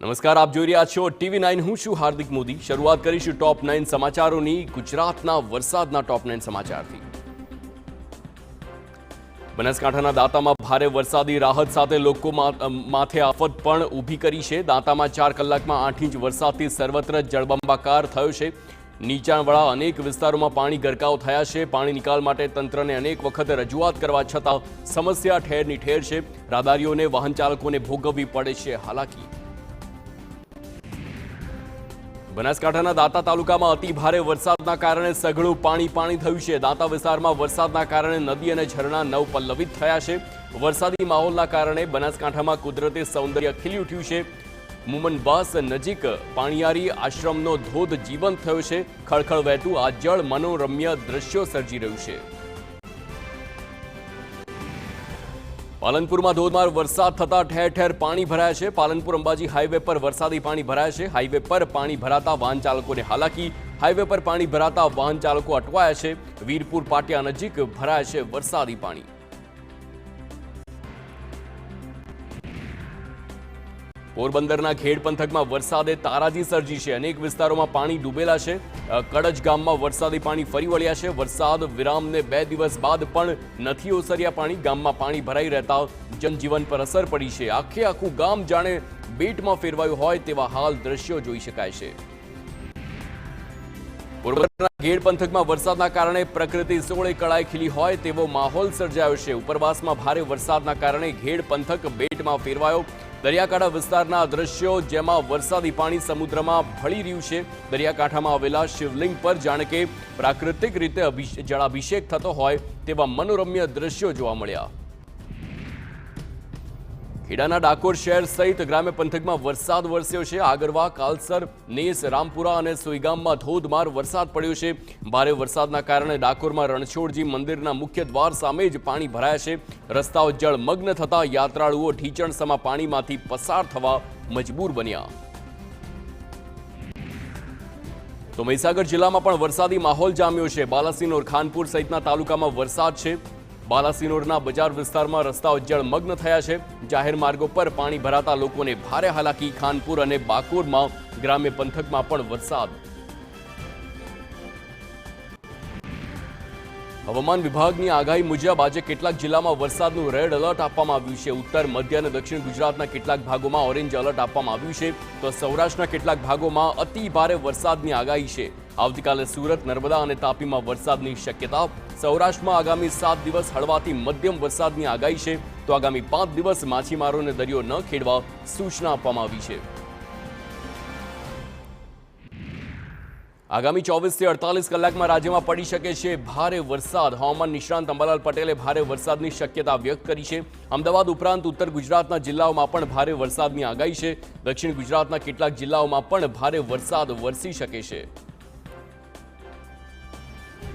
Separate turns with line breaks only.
નમસ્કાર, આપ જોઈ રહ્યા છો TV9. હું છું હાર્દિક મોદી. શરૂઆત કરીશું ટોપ 9 સમાચારોની. ગુજરાતના વરસાદના ટોપ 9 સમાચારથી. બનાસકાંઠાના દાંતામાં ભારે વરસાદી રાહત સાથે લોકો માથે આફત પણ ઊભી કરી છે. દાંતામાં 4 કલાકમાં 8 ઇંચ વરસાદથી સર્વત્ર જળબંબાકાર થયો છે. નીચાણવાળા અનેક વિસ્તારોમાં પાણી ગરકાવ થયા છે. પાણી નિકાલ માટે તંત્રને અનેક વખત રજૂઆત કરવા છતાં સમસ્યા ઠેરની ઠેર છે. રાહદારીઓને વાહન ચાલકોને ભોગવવી પડે છે હાલાકી. બનાસકાંઠાના દાંતા તાલુકામાં અતિ ભારે વરસાદના કારણે સઘળું પાણી થયું છે. દાંતા વિસ્તારમાં વરસાદના કારણે નદી અને ઝરણા નવપલ્લવિત થયા છે. વરસાદી માહોલના કારણે બનાસકાંઠામાં કુદરતી સૌંદર્ય ખીલી ઉઠ્યું છે. મુમનબાસ નજીક પાણીયારી આશ્રમનો ધોધ જીવંત થયો છે. ખળખળ વહેતું આ જળ મનોરમ્ય દ્રશ્યો સર્જી રહ્યું છે. પાલનપુરમાં ધોધમાર વરસાદ થતા ઠેર ઠેર પાણી ભરાયા છે. પાલનપુર અંબાજી હાઈવે પર વરસાદી પાણી ભરાયા છે. હાઈવે પર પાણી ભરાતા વાહન ચાલકોને હાલાકી. હાઈવે પર પાણી ભરાતા વાહન ચાલકો અટવાયા છે. વીરપુર પાટિયા નજીક ભરાયા છે વરસાદી પાણી. પોરબંદરના ખેડ પંથકમાં વરસાદે તારાજી સર્જી છે. અનેક વિસ્તારોમાં પાણી ડૂબેલા છે. કડજ ગામમાં વરસાદી પાણી ફરી વળ્યા છે. વરસાદ વિરામને 2 દિવસ બાદ પણ નથી ઓસર્યા પાણી. ગામમાં પાણી ભરાઈ રહેતા જનજીવન પર અસર પડી છે. આખું ગામ જાણે બેટમાં ફેરવાયું હોય તેવા હાલ દ્રશ્યો જોઈ શકાય છે. પોરબંદરના ખેડ પંથકમાં વરસાદના કારણે પ્રકૃતિ સોળે કળાએ ખીલી હોય તેવો માહોલ સર્જાયો છે. ઉપરવાસમાં ભારે વરસાદના કારણે ખેડ પંથક બેટમાં ફેરવાયો. દરિયાકાંઠા વિસ્તારના દ્રશ્યો જેમાં વરસાદી પાણી સમુદ્રમાં ભળી રહ્યું છે. દરિયાકાંઠામાં આવેલા શિવલિંગ પર જાણે કે પ્રાકૃતિક રીતે જળાભિષેક થતો હોય તેવા મનોરમ્ય દ્રશ્યો જોવા મળ્યા. ખેડાના ડાકોર શહેર સહિત ગ્રામ્ય પંથકમાં વરસાદ વરસ્યો છે. આગરવા, કાલસર, નેસ, રામપુરા અને સોઈગામમાં ધોધમાર વરસાદ પડ્યો છે. ભારે વરસાદના કારણે ડાકોરમાં રણછોડજી મંદિરના મુખ્ય દ્વાર સામે જ પાણી ભરાયા છે. રસ્તાઓ જળમગ્ન થતા યાત્રાળુઓ ઢીચણસમા પાણીમાંથી પસાર થવા મજબૂર બન્યા. તો મહીસાગર જિલ્લામાં પણ વરસાદી માહોલ જામ્યો છે. બાલાસિનોર, ખાનપુર સહિતના તાલુકામાં વરસાદ છે. બાલાસિનોરના બજાર વિસ્તારમાં રસ્તાઓ જળમગ્ન થયા છે. જાહેર માર્ગો પર પાણી ભરાતા લોકોને ભારે હાલાકી. ખાનપુર અને બાકોરમાં ગ્રામ્ય પંથકમાં પણ વરસાદ. હવામાન વિભાગની આગાહી મુજબ આજે કેટલાક જિલ્લામાં વરસાદનું રેડ એલર્ટ આપવામાં આવ્યું છે. ઉત્તર, મધ્ય અને દક્ષિણ ગુજરાતના કેટલાક ભાગોમાં ઓરેન્જ એલર્ટ આપવામાં આવ્યું છે. તો સૌરાષ્ટ્રના કેટલાક ભાગોમાં અતિ ભારે વરસાદની આગાહી છે. આવતીકાલે સુરત, નર્મદા અને તાપીમાં વરસાદની શક્યતા. સૌરાષ્ટ્રમાં આગામી 7 દિવસ હળવાથી મધ્યમ વરસાદની આગાહી છે. તો આગામી 5 દિવસ માછીમારોને દરિયો ન ખેડવા સૂચના આપવામાં આવી છે. આગામી 24 થી 48 કલાકમાં રાજ્યમાં પડી શકે છે ભારે વરસાદ. હવામાન નિષ્ણાંત અંબાલાલ પટેલે ભારે વરસાદની શક્યતા વ્યક્ત કરી છે. અમદાવાદ ઉપરાંત ઉત્તર ગુજરાતના જિલ્લાઓમાં પણ ભારે વરસાદની આગાહી છે. દક્ષિણ ગુજરાતના કેટલાક જિલ્લાઓમાં પણ ભારે વરસાદ વરસી શકે છે.